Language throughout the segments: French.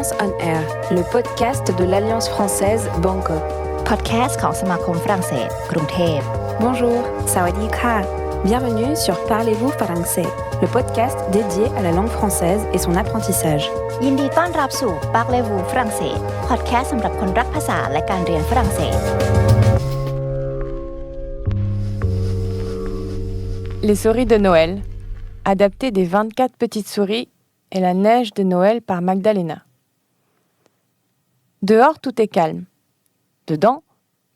Alliance on Air, le podcast de l'Alliance française Bangkok. Podcast ของสมาคมฝรั่งเศสกรุงเทพ Bonjour, sawadee ka. Bienvenue sur Parlez-vous français, le podcast dédié à la langue française et son apprentissage. ยินดีต้อนรับสู่ Parlez-vous ฝรั่งเศสพอดแคสต์สำหรับคนรักภาษาและการเรียนฝรั่งเศส Les souris de Noël, adapté des 24 petites souris et la neige de Noël par Magdalena. Dehors, tout est calme. Dedans,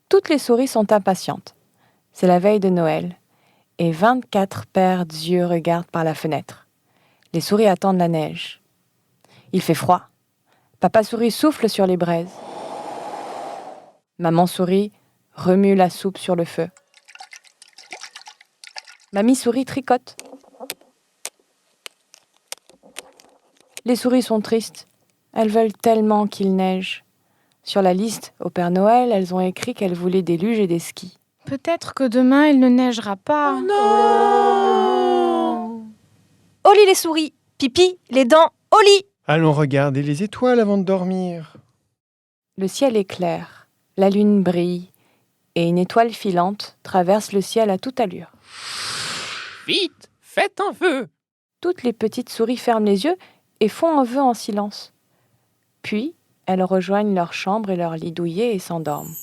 toutes les souris sont impatientes. C'est la veille de Noël, et 24 paires d'yeux regardent par la fenêtre. Les souris attendent la neige. Il fait froid. Papa souris souffle sur les braises. Maman souris remue la soupe sur le feu. Mamie souris tricote. Les souris sont tristes. Elles veulent tellement qu'il neige. Sur la liste, au Père Noël, elles ont écrit qu'elles voulaient des luges et des skis. Peut-être que demain, il ne neigera pas. Oh non! Au lit les souris, pipi, les dents, au lit. Allons regarder les étoiles avant de dormir. Le ciel est clair, la lune brille, et une étoile filante traverse le ciel à toute allure. Vite, faites un vœu! Toutes les petites souris ferment les yeux et font un vœu en silence. Puis, elles rejoignent leur chambre et leur lit douillet et s'endorment.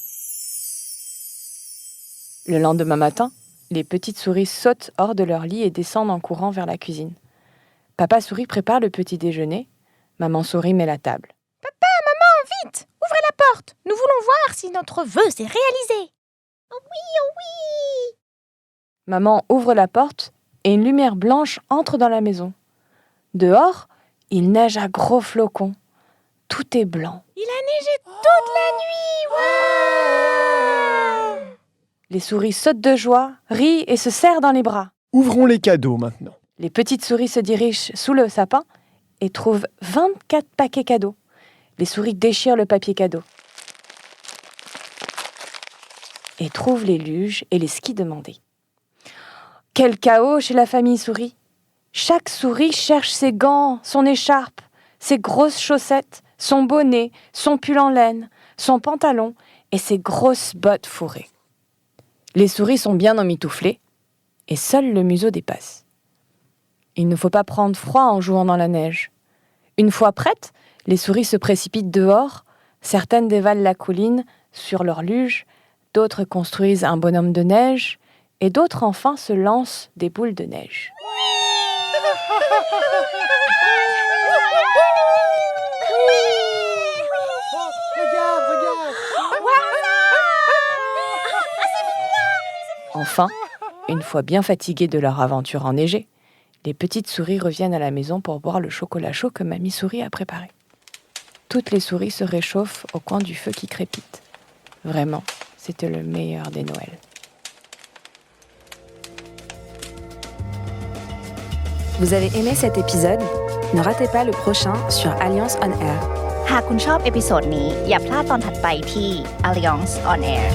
Le lendemain matin, les petites souris sautent hors de leur lit et descendent en courant vers la cuisine. Papa souris prépare le petit déjeuner. Maman souris met la table. Vite, ouvrez la porte. Nous voulons voir si notre vœu s'est réalisé. Oh oui. Maman ouvre la porte et une lumière blanche entre dans la maison. Dehors, il neige à gros flocons. Tout est blanc. Il a neigé toute la nuit. Wow. Les souris sautent de joie, rient et se serrent dans les bras. Ouvrons les cadeaux maintenant. Les petites souris se dirigent sous le sapin et trouvent 24 paquets cadeaux. Les souris déchirent le papier cadeau et trouvent les luges et les skis demandés. Quel chaos chez la famille souris! Chaque souris cherche ses gants, son écharpe, ses grosses chaussettes, son bonnet, son pull en laine, son pantalon et ses grosses bottes fourrées. Les souris sont bien emmitouflées et seul le museau dépasse. Il ne faut pas prendre froid en jouant dans la neige. Une fois prêtes, les souris se précipitent dehors. Certaines dévalent la colline sur leur luge, d'autres construisent un bonhomme de neige et d'autres enfin se lancent des boules de neige. Regarde. Enfin, une fois bien fatiguées de leur aventure enneigée, les petites souris reviennent à la maison pour boire le chocolat chaud que Mamie souris a préparé. Toutes les souris se réchauffent au coin du feu qui crépite. Vraiment, c'était le meilleur des Noëls. Vous avez aimé cet épisode? Ne ratez pas le prochain sur Alliance on Air. หากคุณชอบเอพิโซดนี้อย่าพลาดตอนถัดไปที่ Alliance on Air